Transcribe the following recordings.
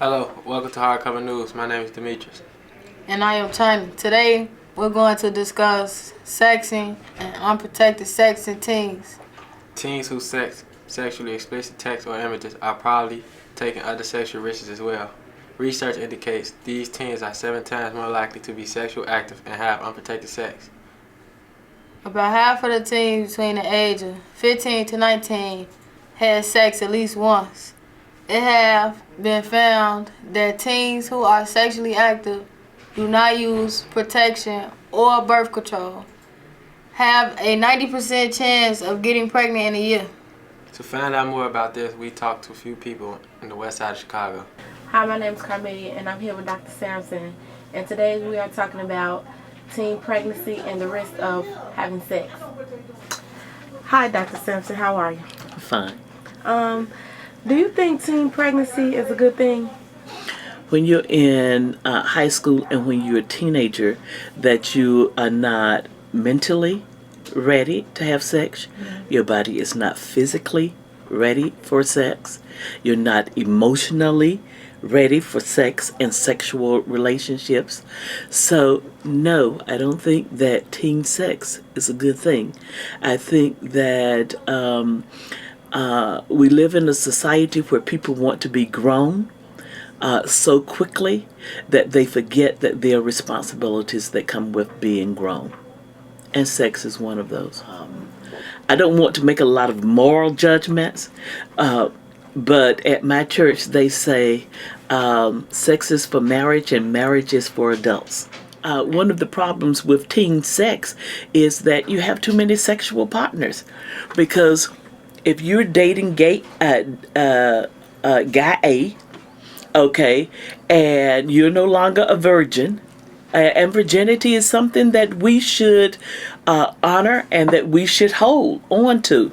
Hello, welcome to Hardcover News. My name is Demetrius. And I am China. Today, we're going to discuss sexting and unprotected sex in teens. Teens who sex sexually explicit text or images are probably taking other sexual risks as well. Research indicates these teens are 7 times more likely to be sexually active and have unprotected sex. About half of the teens between the age of 15 to 19 had sex at least once. It have been found that teens who are sexually active do not use protection or birth control, have a 90% chance of getting pregnant in a year. To find out more about this, we talked to a few people in the west side of Chicago. Hi, my name is Carmelia, and I'm here with Dr. Sampson. And today we are talking about teen pregnancy and the risk of having sex. Hi, Dr. Sampson. How are you? Fine. Do you think teen pregnancy is a good thing? When you're in high school and when you're a teenager, that you are not mentally ready to have sex, your body is not physically ready for sex, you're not emotionally ready for sex and sexual relationships. So, no, I don't think that teen sex is a good thing. I think that we live in a society where people want to be grown so quickly that they forget that there are responsibilities that come with being grown. And sex is one of those. I don't want to make a lot of moral judgments, but at my church they say sex is for marriage and marriage is for adults. One of the problems with teen sex is that you have too many sexual partners, because if you're dating guy A, okay, and you're no longer a virgin, and virginity is something that we should honor and that we should hold on to.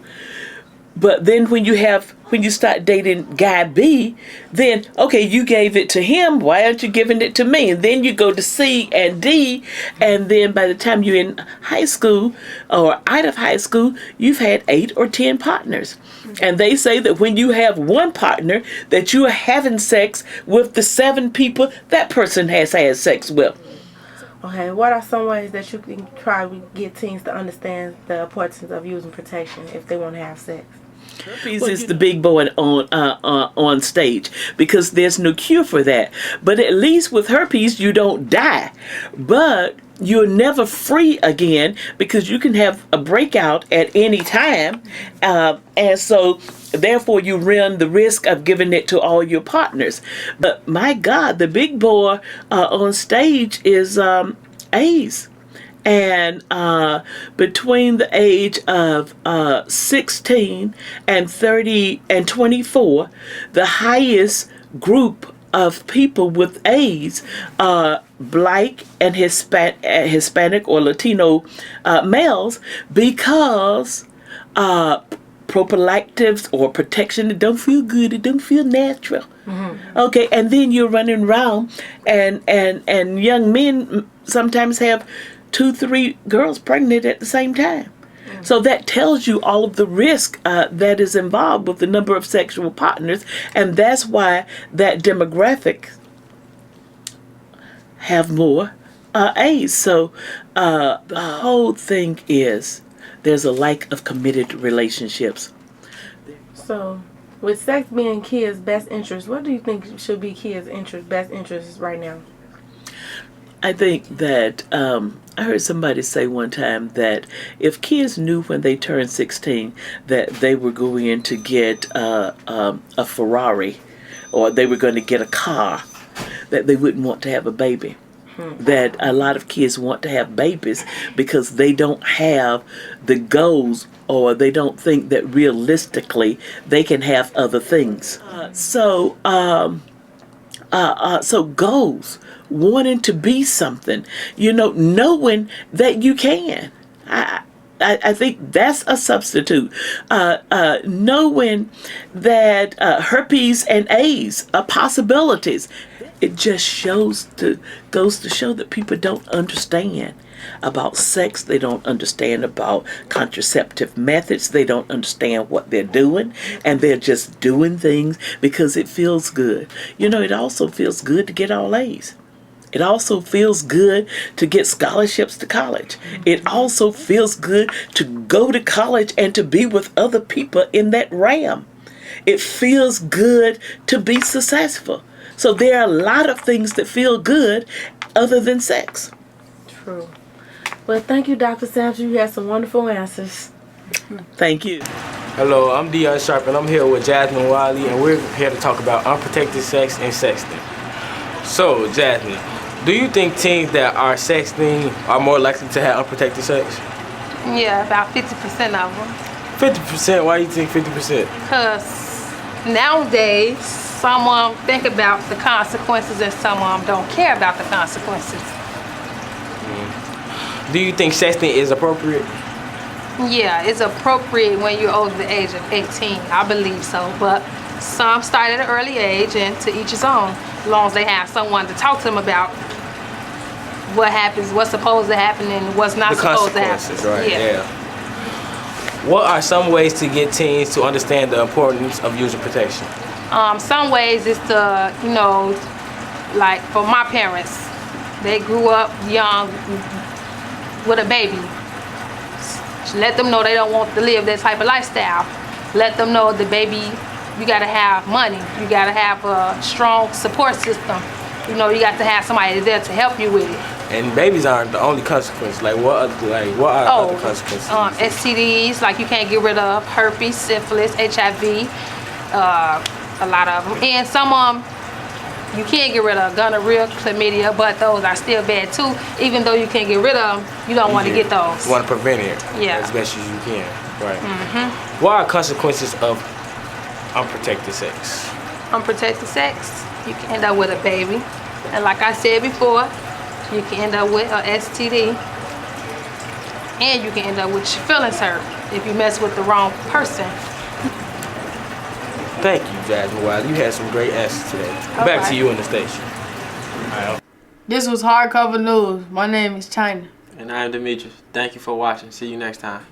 But then when you start dating guy B, then, okay, you gave it to him, why aren't you giving it to me? And then you go to C and D, and then by the time you're in high school or out of high school, you've had 8 or 10 partners. And they say that when you have one partner, that you are having sex with the 7 people that person has had sex with. Okay, what are some ways that you can try to get teens to understand the importance of using protection if they want to have sex? Herpes is the big boy on stage, because there's no cure for that. But at least with herpes, you don't die. But you're never free again, because you can have a breakout at any time. And so, therefore, you run the risk of giving it to all your partners. But my God, the big boy on stage is AIDS. And between the age of 16 and 30 and 24, the highest group of people with AIDS are Black and Hispanic or Latino males, because prophylactics or protection, it don't feel good, it don't feel natural. Okay, and then you're running around and young men sometimes have 2-3 girls pregnant at the same time. So that tells you all of the risk that is involved with the number of sexual partners, and that's why that demographic have more AIDS. So the whole thing is there's a lack of committed relationships. So, with sex being kids' best interest, what do you think should be kids' best interests right now? I think that I heard somebody say one time that if kids knew when they turned 16 that they were going to get a Ferrari, or they were going to get a car, that they wouldn't want to have a baby. That a lot of kids want to have babies because they don't have the goals, or they don't think that realistically they can have other things. So goals, wanting to be something, knowing that you can. I think that's a substitute. Knowing that herpes and AIDS are possibilities. It just goes to show that people don't understand about sex. They don't understand about contraceptive methods. They don't understand what they're doing, and they're just doing things because it feels good. You know, it also feels good to get all A's. It also feels good to get scholarships to college. It also feels good to go to college and to be with other people in that realm. It feels good to be successful. So there are a lot of things that feel good other than sex. True. Well, thank you, Dr. Sampson. You had some wonderful answers. Thank you. Hello, I'm Dion Sharp, and I'm here with Jasmine Wiley, and we're here to talk about unprotected sex and sexting. So, Jasmine, do you think teens that are sexting are more likely to have unprotected sex? Yeah, about 50% of them. 50%? Why do you think 50%? Because nowadays, some of them think about the consequences and some of them don't care about the consequences. Do you think sexting is appropriate? Yeah, it's appropriate when you're over the age of 18. I believe so. But some start at an early age, and to each his own. As long as they have someone to talk to them about what happens, what's supposed to happen, and what's not supposed to happen. Right? Yeah. What are some ways to get teens to understand the importance of user protection? Some ways is to, you know, like for my parents, they grew up young with a baby. Let them know they don't want to live that type of lifestyle. Let them know the baby, you gotta have money. You gotta have a strong support system. You know, you got to have somebody there to help you with it. And babies aren't the only consequence. What are other consequences? STDs, like you can't get rid of, herpes, syphilis, HIV, a lot of them. And some of them you can't get rid of, gonorrhea, chlamydia, but those are still bad too. Even though you can't get rid of them, you don't want to get those. You want to prevent it as best as you can. Right. What are consequences of unprotected sex? Unprotected sex, you can end up with a baby. And like I said before, you can end up with a STD. And you can end up with your feelings hurt if you mess with the wrong person. Thank you, Jasmine Wiley. You had some great answers today. Back to you in the station. This was Hardcover News. My name is China. And I am Demetrius. Thank you for watching. See you next time.